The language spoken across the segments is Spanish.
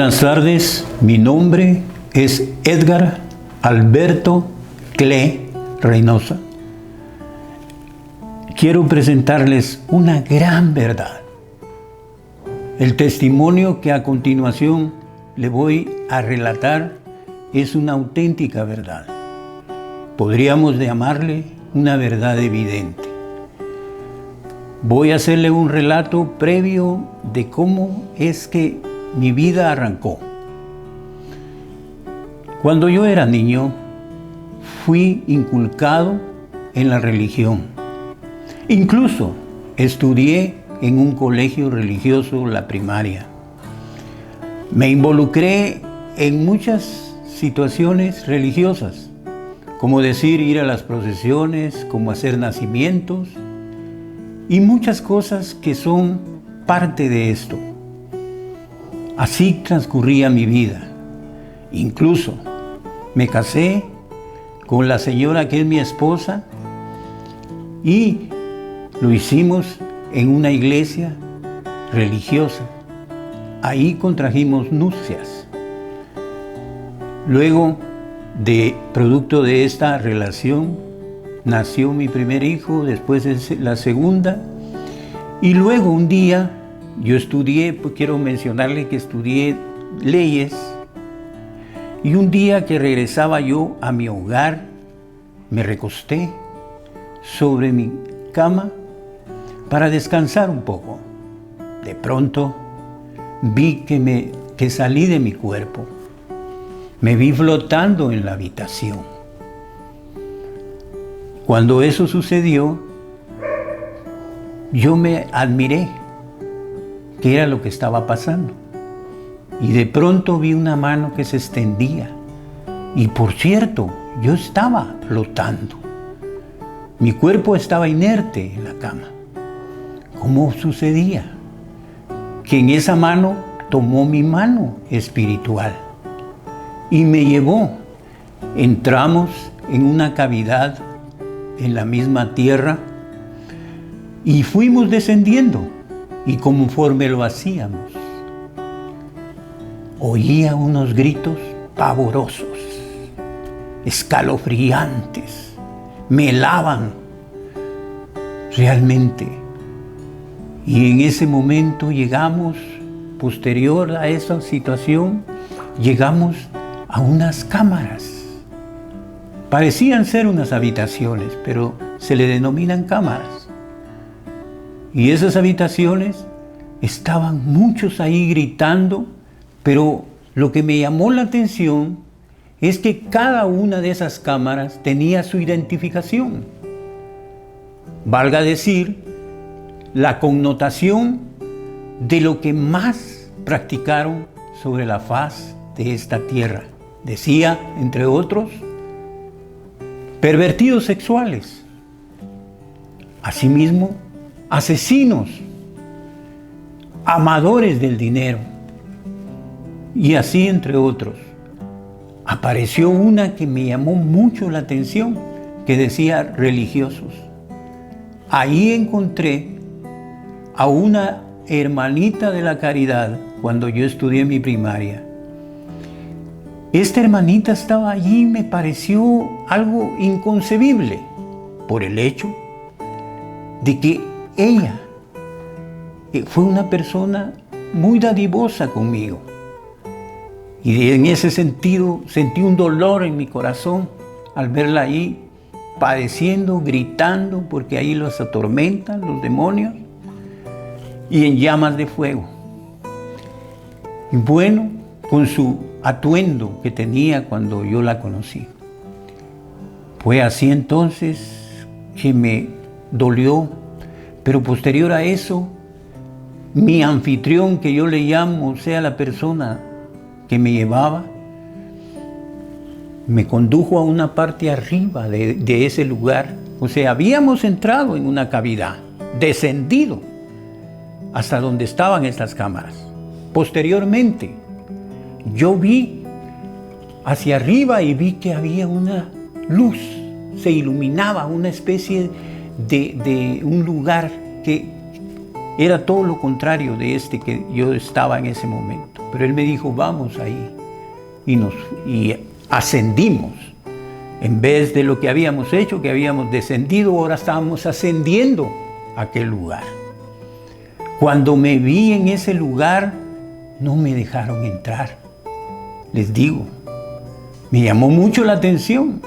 Buenas tardes, mi nombre es Edgar Alberto Cle Reynosa. Quiero presentarles una gran verdad. El testimonio que a continuación le voy a relatar es una auténtica verdad. Podríamos llamarle una verdad evidente. Voy a hacerle un relato previo de cómo es que mi vida arrancó. Cuando yo era niño, fui inculcado en la religión. Incluso estudié en un colegio religioso la primaria. Me involucré en muchas situaciones religiosas, como decir ir a las procesiones, como hacer nacimientos y muchas cosas que son parte de esto. Así transcurría mi vida. Incluso me casé con la señora que es mi esposa y lo hicimos en una iglesia religiosa. Ahí contrajimos nupcias. Luego, producto de esta relación, nació mi primer hijo, después la segunda, y luego un día yo estudié, pues quiero mencionarle que estudié leyes, y un día que regresaba yo a mi hogar, me recosté sobre mi cama para descansar un poco. De pronto vi que salí de mi cuerpo. Me vi flotando en la habitación. Cuando eso sucedió, yo me admiré qué era lo que estaba pasando. Y de pronto vi una mano que se extendía. Y por cierto, yo estaba flotando. Mi cuerpo estaba inerte en la cama. ¿Cómo sucedía? Que en esa mano tomó mi mano espiritual y me llevó. Entramos en una cavidad en la misma tierra y fuimos descendiendo. Y conforme lo hacíamos, oía unos gritos pavorosos, escalofriantes, me helaban realmente. Y en ese momento llegamos, posterior a esa situación, llegamos a unas cámaras. Parecían ser unas habitaciones, pero se le denominan cámaras. Y esas habitaciones estaban muchos ahí gritando, pero lo que me llamó la atención es que cada una de esas cámaras tenía su identificación. Valga decir, la connotación de lo que más practicaron sobre la faz de esta tierra. Decía, entre otros, pervertidos sexuales. Asimismo, asesinos, amadores del dinero, y así entre otros. Apareció una que me llamó mucho la atención, que decía religiosos. Ahí encontré a una hermanita de la caridad cuando yo estudié mi primaria. Esta hermanita estaba allí y me pareció algo inconcebible por el hecho de que ella fue una persona muy dadivosa conmigo. Y en ese sentido sentí un dolor en mi corazón al verla ahí padeciendo, gritando, porque ahí los atormentan los demonios y en llamas de fuego. Y bueno, con su atuendo que tenía cuando yo la conocí. Fue así entonces que me dolió. Pero posterior a eso, mi anfitrión, que yo le llamo, o sea, la persona que me llevaba, me condujo a una parte arriba de ese lugar. O sea, habíamos entrado en una cavidad, descendido hasta donde estaban estas cámaras. Posteriormente, yo vi hacia arriba y vi que había una luz, se iluminaba una especie de un lugar que Era todo lo contrario de este que yo estaba en ese momento. Pero él me dijo, vamos ahí. Y ascendimos. En vez de lo que habíamos hecho, que habíamos descendido, ahora estábamos ascendiendo a aquel lugar. Cuando me vi en ese lugar, no me dejaron entrar. Les digo, me llamó mucho la atención.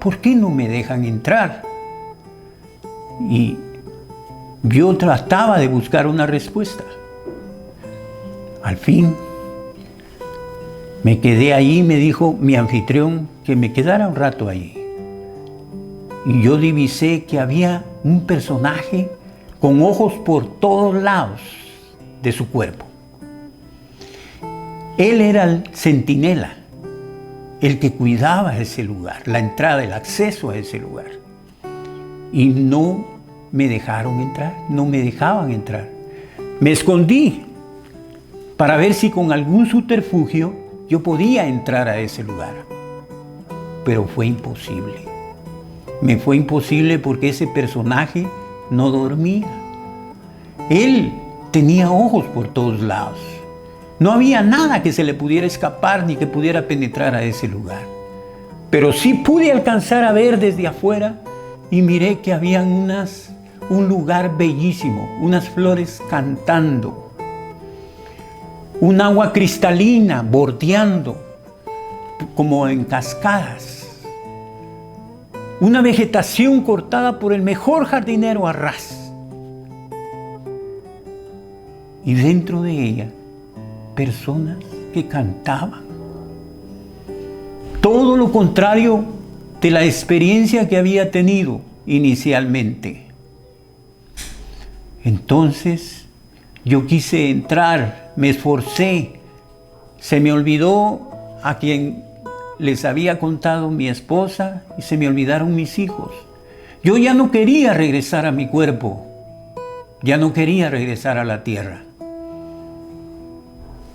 ¿Por qué no me dejan entrar? Y yo trataba de buscar una respuesta. Al fin, me quedé ahí, me dijo mi anfitrión que me quedara un rato ahí. Y yo divisé que había un personaje con ojos por todos lados de su cuerpo. Él era el centinela, el que cuidaba ese lugar, la entrada, el acceso a ese lugar. Y no me dejaron entrar, no me dejaban entrar. Me escondí para ver si con algún subterfugio yo podía entrar a ese lugar. Pero fue imposible. Me fue imposible porque ese personaje no dormía. Él tenía ojos por todos lados. No había nada que se le pudiera escapar ni que pudiera penetrar a ese lugar. Pero sí pude alcanzar a ver desde afuera y miré que habían un lugar bellísimo, unas flores cantando, un agua cristalina bordeando como en cascadas, una vegetación cortada por el mejor jardinero a ras, y dentro de ella personas que cantaban. Todo lo contrario de la experiencia que había tenido inicialmente. Entonces yo quise entrar, me esforcé, se me olvidó a quien les había contado mi esposa y se me olvidaron mis hijos. Yo ya no quería regresar a mi cuerpo, ya no quería regresar a la tierra.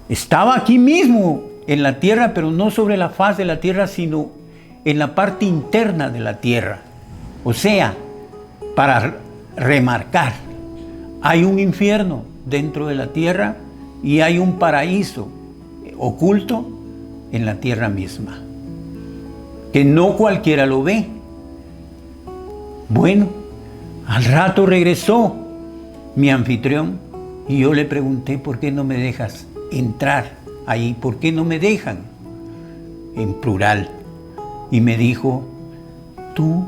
Estaba aquí mismo en la tierra, pero no sobre la faz de la tierra, sino en la parte interna de la tierra. O sea, para remarcar, hay un infierno dentro de la tierra y hay un paraíso oculto en la tierra misma, que no cualquiera lo ve. Bueno, al rato regresó mi anfitrión y yo le pregunté, ¿por qué no me dejas entrar ahí? ¿Por qué no me dejan? En plural. Y me dijo, tú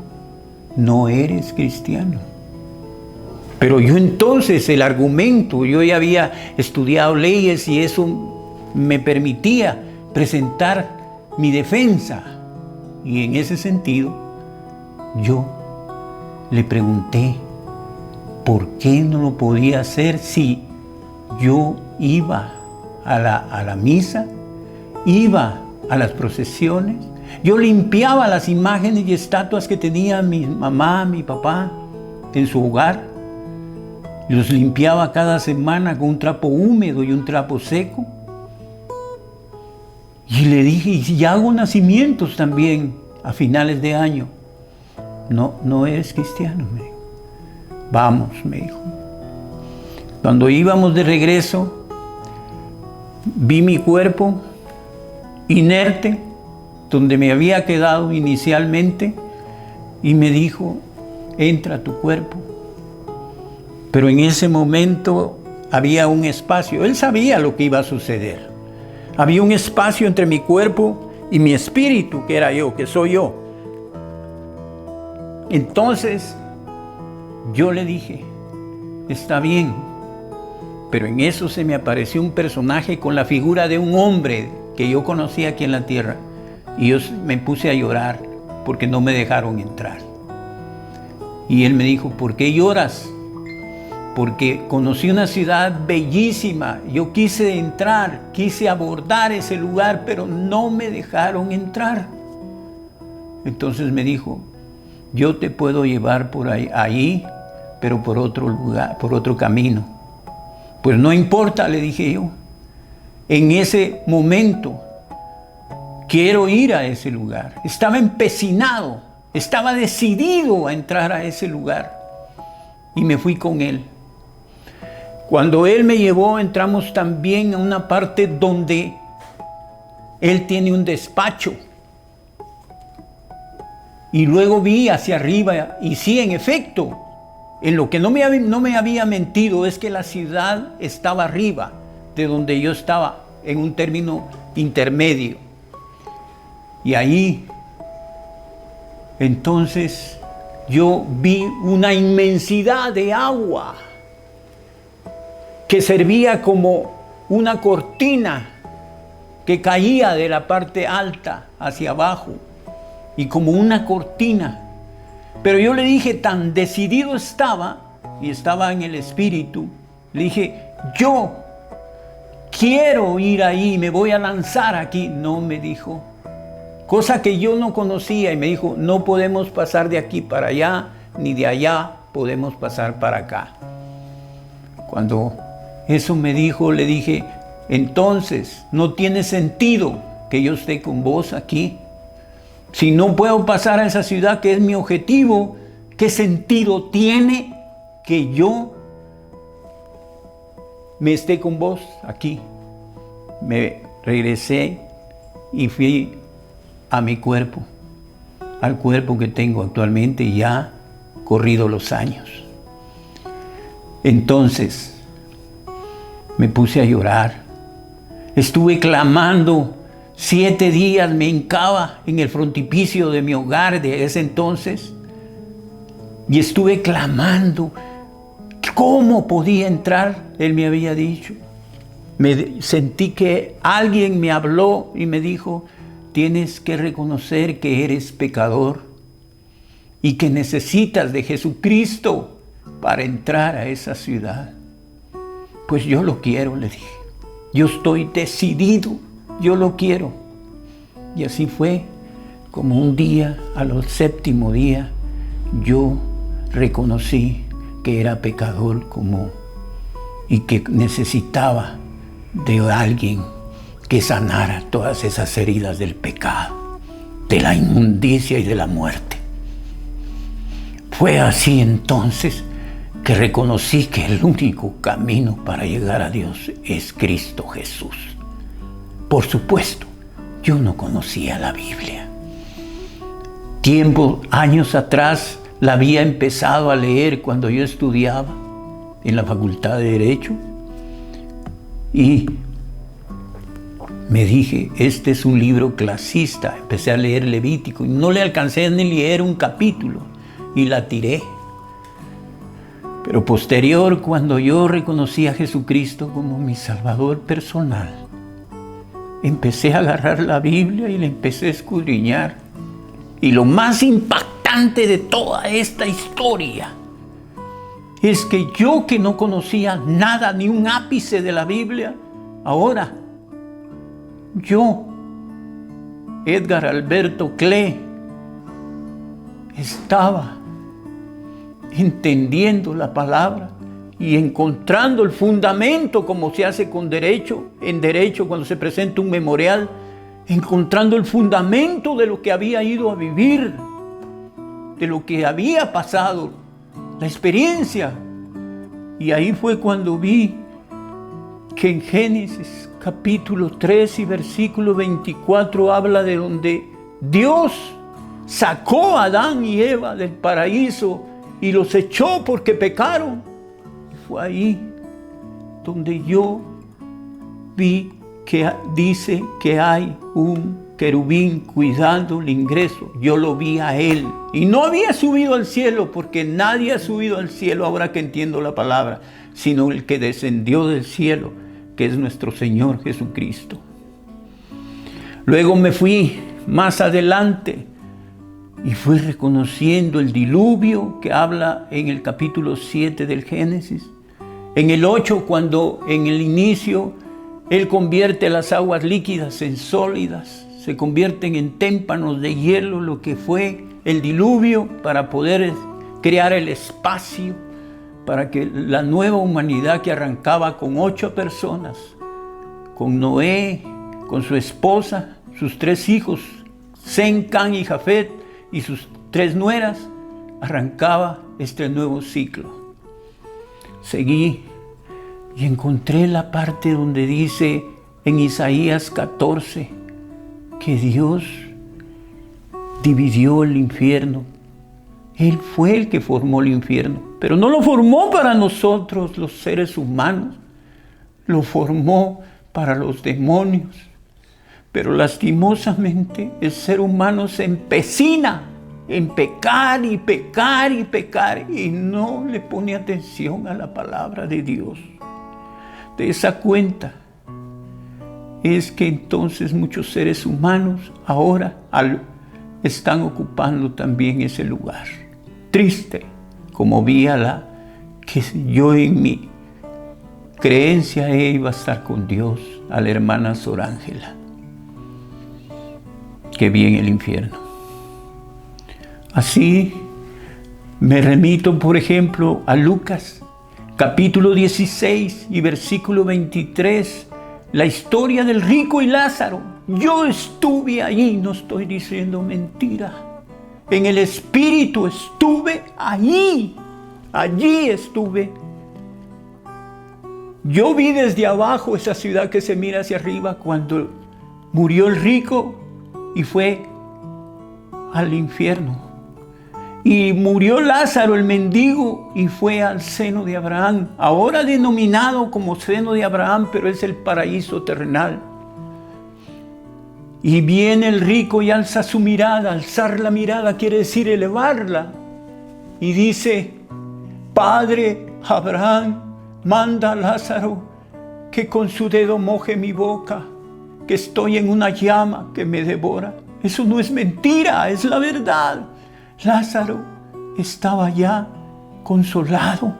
no eres cristiano. Pero yo entonces el argumento, yo ya había estudiado leyes y eso me permitía presentar mi defensa. Y en ese sentido, yo le pregunté, ¿por qué no lo podía hacer si yo iba a la misa, iba a las procesiones, yo limpiaba las imágenes y estatuas que tenía mi mamá, mi papá en su hogar? Los limpiaba cada semana con un trapo húmedo y un trapo seco. Y le dije, ¿y si hago nacimientos también a finales de año? No eres cristiano, me dijo. Vamos, me dijo. Cuando íbamos de regreso, vi mi cuerpo inerte, donde me había quedado inicialmente, y me dijo, entra a tu cuerpo. Pero en ese momento había un espacio. Él sabía lo que iba a suceder. Había un espacio entre mi cuerpo y mi espíritu, que era yo, que soy yo. Entonces, yo le dije, está bien, pero en eso se me apareció un personaje con la figura de un hombre que yo conocía aquí en la tierra. Y yo me puse a llorar porque no me dejaron entrar. Y él me dijo, ¿por qué lloras? Porque conocí una ciudad bellísima, yo quise entrar, quise abordar ese lugar, pero no me dejaron entrar. Entonces me dijo, yo te puedo llevar por ahí, pero por otro lugar, por otro camino. Pues no importa, le dije yo. En ese momento quiero ir a ese lugar. Estaba empecinado, estaba decidido a entrar a ese lugar. Y me fui con él. Cuando Él me llevó, entramos también a una parte donde Él tiene un despacho. Y luego vi hacia arriba, y sí, en efecto, en lo que no me había mentido es que la ciudad estaba arriba de donde yo estaba, en un término intermedio. Y ahí, entonces, yo vi una inmensidad de agua que servía como una cortina que caía de la parte alta hacia abajo, y como una cortina. Pero yo le dije, tan decidido estaba, y estaba en el espíritu, le dije, yo quiero ir ahí, me voy a lanzar aquí. No, me dijo, cosa que yo no conocía, y me dijo, no podemos pasar de aquí para allá, ni de allá podemos pasar para acá. Cuando eso me dijo, le dije, entonces no tiene sentido que yo esté con vos aquí. Si no puedo pasar a esa ciudad que es mi objetivo, ¿qué sentido tiene que yo me esté con vos aquí? Me regresé y fui a mi cuerpo, al cuerpo que tengo actualmente, ya corrido los años. Entonces me puse a llorar. Estuve clamando. 7 días me hincaba en el frontispicio de mi hogar de ese entonces y estuve clamando. ¿Cómo podía entrar? Él me había dicho. Sentí que alguien me habló y me dijo, tienes que reconocer que eres pecador y que necesitas de Jesucristo para entrar a esa ciudad. Pues yo lo quiero, le dije. Yo estoy decidido. Yo lo quiero. Y así fue como un día, al 7º día, yo reconocí que era pecador y que necesitaba de alguien que sanara todas esas heridas del pecado, de la inmundicia y de la muerte. Fue así entonces que reconocí que el único camino para llegar a Dios es Cristo Jesús. Por supuesto, yo no conocía la Biblia. Años atrás, la había empezado a leer cuando yo estudiaba en la Facultad de Derecho. Y me dije, este es un libro clasista. Empecé a leer Levítico y no le alcancé ni leer un capítulo y la tiré. Pero posterior, cuando yo reconocí a Jesucristo como mi Salvador personal, empecé a agarrar la Biblia y la empecé a escudriñar. Y lo más impactante de toda esta historia es que yo, que no conocía nada, ni un ápice de la Biblia, ahora yo, Edgar Alberto Clé, estaba entendiendo la palabra y encontrando el fundamento, como se hace con derecho, en derecho cuando se presenta un memorial, encontrando el fundamento de lo que había ido a vivir, de lo que había pasado, la experiencia. Y ahí fue cuando vi que en Génesis capítulo 3 y versículo 24 habla de donde Dios sacó a Adán y Eva del paraíso y los echó porque pecaron. Fue ahí donde yo vi que dice que hay un querubín cuidando el ingreso. Yo lo vi a él y no había subido al cielo, porque nadie ha subido al cielo, ahora que entiendo la palabra, sino el que descendió del cielo, que es nuestro Señor Jesucristo. Luego me fui más adelante y fui reconociendo el diluvio que habla en el capítulo 7 del Génesis. En el 8, cuando en el inicio Él convierte las aguas líquidas en sólidas, se convierten en témpanos de hielo, lo que fue el diluvio, para poder crear el espacio, para que la nueva humanidad que arrancaba con 8 personas, con Noé, con su esposa, sus 3 hijos, Sem, Cam y Jafet, y sus 3 nueras, arrancaba este nuevo ciclo. Seguí y encontré la parte donde dice en Isaías 14 que Dios dividió el infierno. Él fue el que formó el infierno, pero no lo formó para nosotros los seres humanos, lo formó para los demonios. Pero lastimosamente el ser humano se empecina en pecar y pecar y pecar y no le pone atención a la palabra de Dios. De esa cuenta es que entonces muchos seres humanos ahora están ocupando también ese lugar. Triste, como vi que yo en mi creencia iba a estar con Dios, a la hermana Sor Ángela, que vi en el infierno. Así me remito, por ejemplo, a Lucas, capítulo 16 y versículo 23, la historia del rico y Lázaro. Yo estuve allí, no estoy diciendo mentira. En el Espíritu estuve allí estuve. Yo vi desde abajo esa ciudad que se mira hacia arriba cuando murió el rico y fue al infierno. Y murió Lázaro, el mendigo, y fue al seno de Abraham, ahora denominado como seno de Abraham, pero es el paraíso terrenal. Y viene el rico y alza su mirada. Alzar la mirada quiere decir elevarla. Y dice: Padre Abraham, manda a Lázaro que con su dedo moje mi boca, que estoy en una llama que me devora. Eso no es mentira, es la verdad. Lázaro estaba ya consolado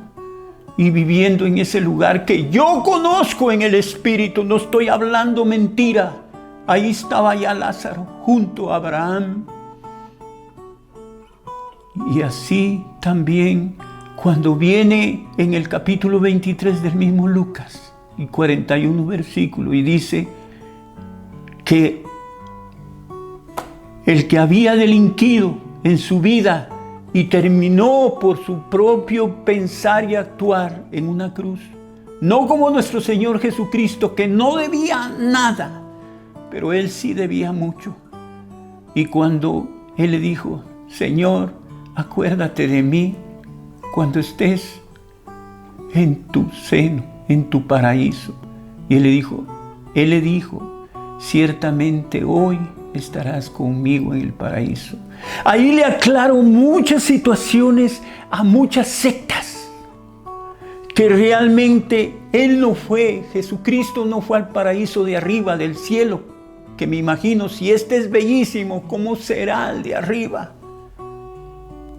y viviendo en ese lugar que yo conozco en el Espíritu. No estoy hablando mentira. Ahí estaba ya Lázaro junto a Abraham. Y así también cuando viene en el capítulo 23 del mismo Lucas, y 41 versículos, y dice que el que había delinquido en su vida y terminó por su propio pensar y actuar en una cruz, no como nuestro Señor Jesucristo, que no debía nada, pero Él sí debía mucho. Y cuando Él le dijo: Señor, acuérdate de mí cuando estés en tu seno, en tu paraíso. Y Él le dijo, ciertamente hoy estarás conmigo en el paraíso. Ahí le aclaro muchas situaciones a muchas sectas, que realmente Jesucristo no fue al paraíso de arriba, del cielo, que me imagino, si este es bellísimo, ¿cómo será el de arriba?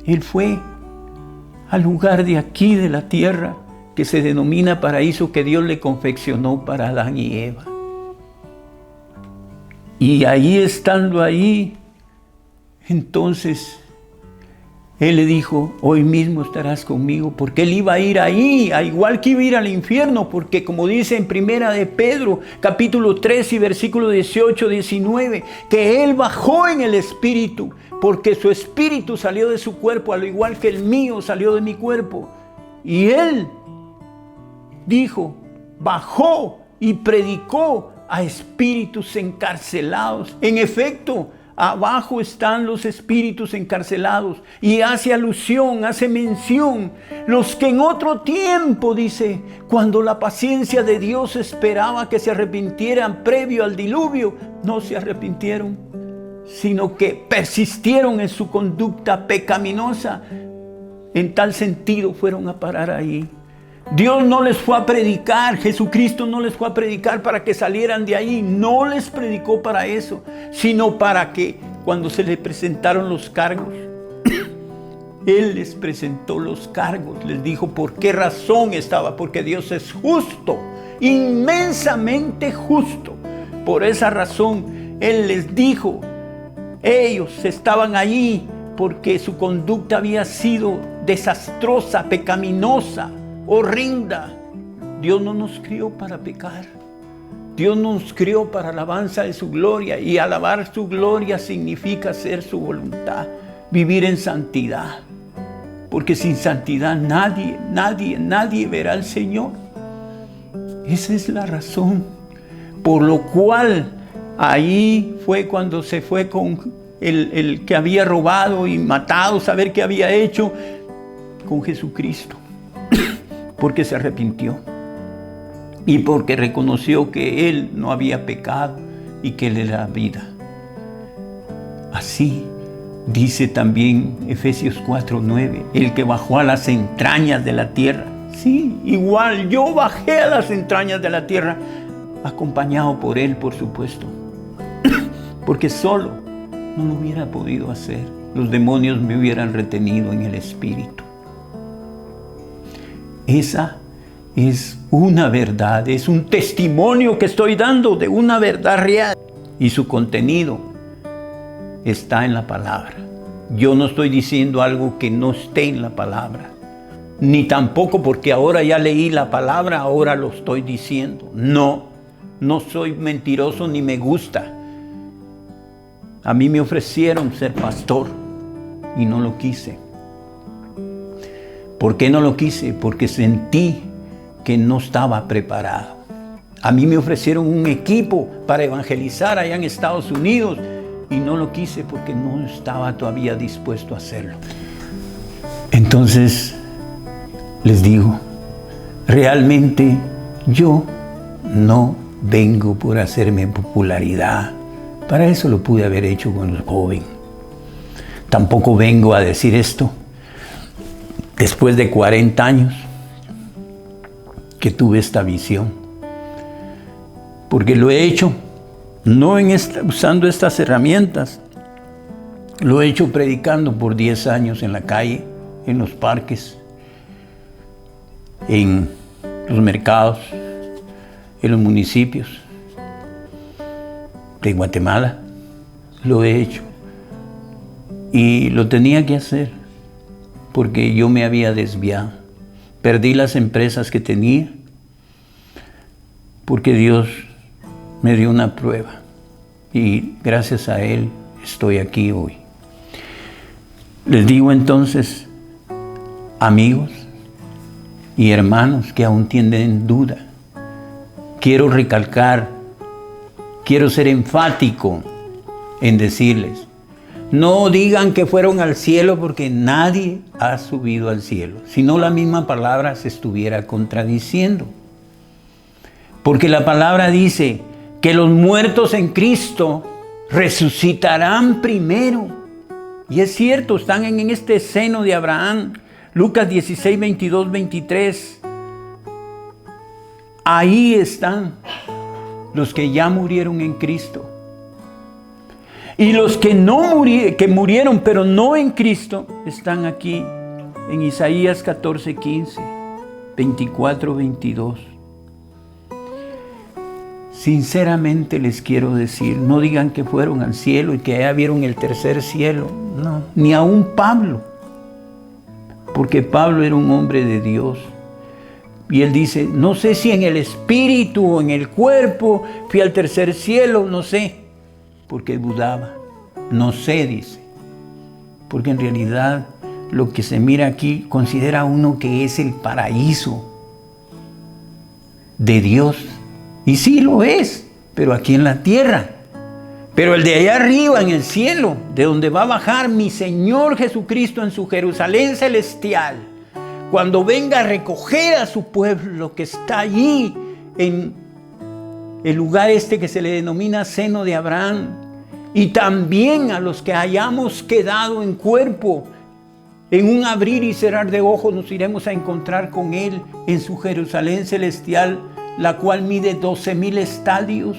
Él fue al lugar de aquí, de la tierra, que se denomina paraíso, que Dios le confeccionó para Adán y Eva. Y ahí, estando ahí, entonces Él le dijo: hoy mismo estarás conmigo, porque Él iba a ir ahí, a igual que iba a ir al infierno, porque como dice en Primera de Pedro, capítulo 3 y versículo 18, 19, que Él bajó en el Espíritu, porque su espíritu salió de su cuerpo, al igual que el mío salió de mi cuerpo. Y Él dijo, bajó y predicó a espíritus encarcelados. En efecto, abajo están los espíritus encarcelados, y hace alusión, hace mención, los que en otro tiempo, dice, cuando la paciencia de Dios esperaba que se arrepintieran previo al diluvio, no se arrepintieron, sino que persistieron en su conducta pecaminosa. En tal sentido fueron a parar ahí. Dios no les fue a predicar, Jesucristo no les fue a predicar para que salieran de ahí, no les predicó para eso, sino para que cuando se les presentaron los cargos, Él les presentó los cargos, les dijo por qué razón estaba, porque Dios es justo, inmensamente justo. Por esa razón Él les dijo, ellos estaban allí porque su conducta había sido desastrosa, pecaminosa, horrenda. Dios no nos crió para pecar. Dios nos crió para alabanza de su gloria, y alabar su gloria significa hacer su voluntad, vivir en santidad, porque sin santidad nadie verá al Señor. Esa es la razón por lo cual ahí fue cuando se fue con el que había robado y matado, saber qué había hecho, con Jesucristo, porque se arrepintió y porque reconoció que Él no había pecado y que Él era vida. Así dice también Efesios 4:9, el que bajó a las entrañas de la tierra. Sí, igual yo bajé a las entrañas de la tierra, acompañado por Él, por supuesto, porque solo no lo hubiera podido hacer. Los demonios me hubieran retenido en el espíritu. Esa es una verdad, es un testimonio que estoy dando de una verdad real, y su contenido está en la palabra. Yo no estoy diciendo algo que no esté en la palabra, ni tampoco porque ahora ya leí la palabra, ahora lo estoy diciendo. No soy mentiroso ni me gusta. A mí me ofrecieron ser pastor y no lo quise. ¿Por qué no lo quise? Porque sentí que no estaba preparado. A mí me ofrecieron un equipo para evangelizar allá en Estados Unidos y no lo quise porque no estaba todavía dispuesto a hacerlo. Entonces, les digo, realmente yo no vengo por hacerme popularidad. Para eso lo pude haber hecho cuando era joven. Tampoco vengo a decir esto después de 40 años que tuve esta visión. Porque lo he hecho, no usando estas herramientas, lo he hecho predicando por 10 años en la calle, en los parques, en los mercados, en los municipios de Guatemala. Lo he hecho y lo tenía que hacer porque yo me había desviado. Perdí las empresas que tenía porque Dios me dio una prueba y gracias a Él estoy aquí hoy. Les digo entonces, amigos y hermanos que aún tienen duda, quiero recalcar, quiero ser enfático en decirles, no digan que fueron al cielo porque nadie ha subido al cielo, si no la misma palabra se estuviera contradiciendo. Porque la palabra dice que los muertos en Cristo resucitarán primero. Y es cierto, están en este seno de Abraham. Lucas 16, 22, 23. Ahí están los que ya murieron en Cristo. Y los que que murieron pero no en Cristo están aquí en Isaías 14, 15, 24, 22. Sinceramente les quiero decir, no digan que fueron al cielo y que ya vieron el tercer cielo. No, ni aún Pablo. Porque Pablo era un hombre de Dios. Y él dice, no sé si en el espíritu o en el cuerpo fui al tercer cielo, no sé. Porque dudaba. No sé, dice. Porque en realidad lo que se mira aquí considera uno que es el paraíso de Dios. Y sí lo es, pero aquí en la tierra. Pero el de allá arriba, en el cielo, de donde va a bajar mi Señor Jesucristo en su Jerusalén celestial, cuando venga a recoger a su pueblo que está allí, en el lugar este que se le denomina seno de Abraham, y también a los que hayamos quedado en cuerpo, en un abrir y cerrar de ojos nos iremos a encontrar con Él en su Jerusalén celestial, la cual mide 12,000 estadios.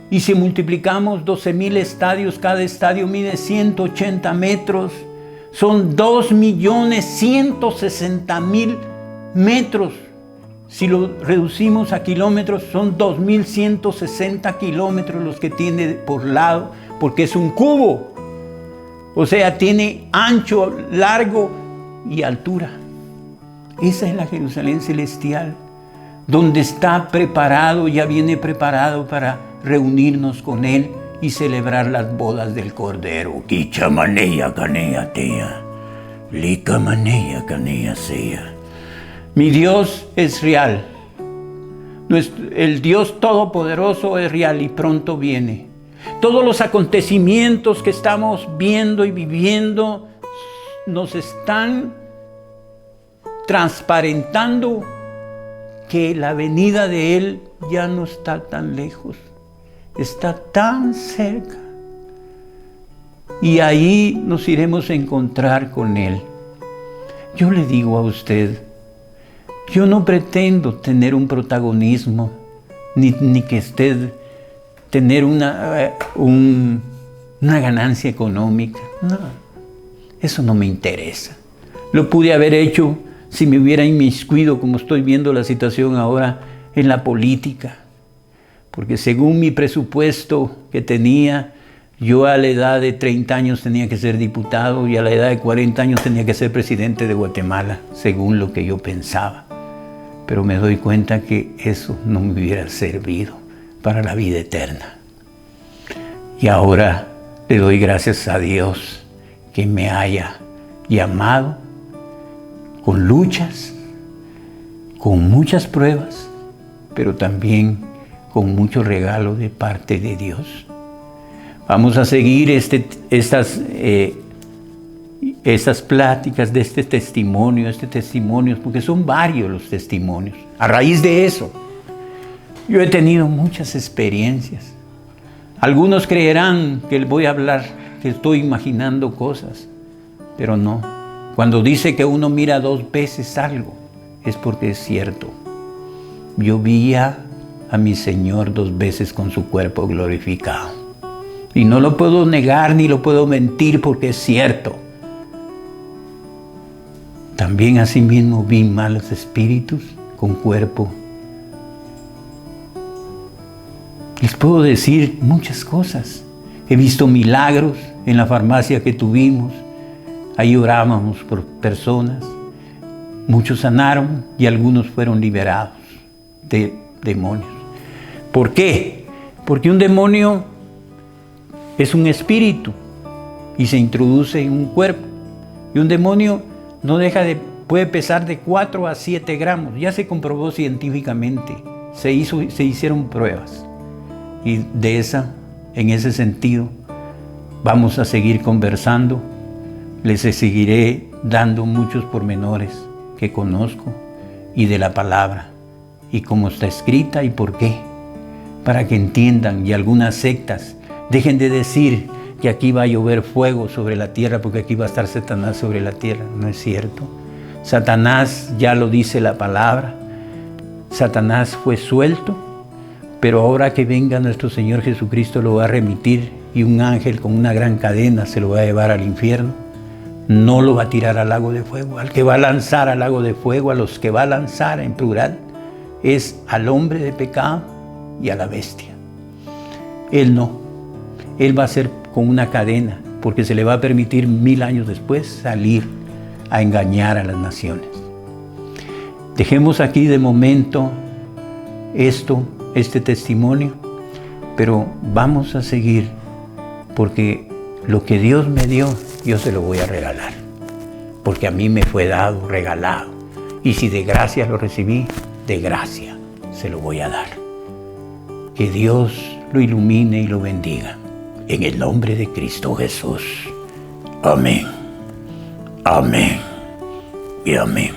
Y si multiplicamos 12,000 estadios, cada estadio mide 180 metros. Son 2,160,000 metros. Si lo reducimos a kilómetros, son 2,160 kilómetros los que tiene por lado, porque es un cubo. O sea, tiene ancho, largo y altura. Esa es la Jerusalén celestial, donde está preparado, ya viene preparado para reunirnos con Él y celebrar las bodas del Cordero. Mi Dios es real, El Dios Todopoderoso es real y pronto viene. Todos los acontecimientos que estamos viendo y viviendo nos están transparentando que la venida de Él ya no está tan lejos, está tan cerca. Y ahí nos iremos a encontrar con Él. Yo le digo a usted, yo no pretendo tener un protagonismo, ni que usted tener una ganancia económica. No, eso no me interesa. Lo pude haber hecho si me hubiera inmiscuido, como estoy viendo la situación ahora, en la política. Porque según mi presupuesto que tenía, yo a la edad de 30 años tenía que ser diputado y a la edad de 40 años tenía que ser presidente de Guatemala, según lo que yo pensaba. Pero me doy cuenta que eso no me hubiera servido para la vida eterna. Y ahora le doy gracias a Dios que me haya llamado con luchas, con muchas pruebas, pero también con mucho regalo de parte de Dios. Vamos a seguir estas pláticas de estos testimonios, porque son varios los testimonios. A raíz de eso, yo he tenido muchas experiencias. Algunos creerán que voy a hablar, que estoy imaginando cosas, pero no. Cuando dice que uno mira 2 veces algo, es porque es cierto. Yo vi a mi Señor 2 veces con su cuerpo glorificado. Y no lo puedo negar ni lo puedo mentir porque es cierto. También asimismo vi malos espíritus con cuerpo. Les puedo decir muchas cosas. He visto milagros en la farmacia que tuvimos. Ahí orábamos por personas. Muchos sanaron y algunos fueron liberados de demonios. ¿Por qué? Porque un demonio es un espíritu y se introduce en un cuerpo. Y un demonio puede pesar de 4 a 7 gramos. Ya se comprobó científicamente. Se hicieron pruebas. Y en ese sentido, vamos a seguir conversando. Les seguiré dando muchos pormenores que conozco y de la palabra. Y cómo está escrita y por qué. Para que entiendan, y algunas sectas dejen de decir que aquí va a llover fuego sobre la tierra porque aquí va a estar Satanás sobre la tierra. No es cierto. Satanás, ya lo dice la palabra, Satanás fue suelto, pero ahora que venga nuestro Señor Jesucristo lo va a remitir y un ángel con una gran cadena se lo va a llevar al infierno. No lo va a tirar al lago de fuego. Al que va a lanzar al lago de fuego, a los que va a lanzar en plural, es al hombre de pecado y a la bestia. Él no. Él va a ser con una cadena, porque se le va a permitir 1000 años después salir a engañar a las naciones. Dejemos aquí de momento este testimonio, pero vamos a seguir, porque lo que Dios me dio, yo se lo voy a regalar, porque a mí me fue dado, regalado, y si de gracia lo recibí, de gracia se lo voy a dar. Que Dios lo ilumine y lo bendiga. En el nombre de Cristo Jesús. Amén. Amén. Y amén.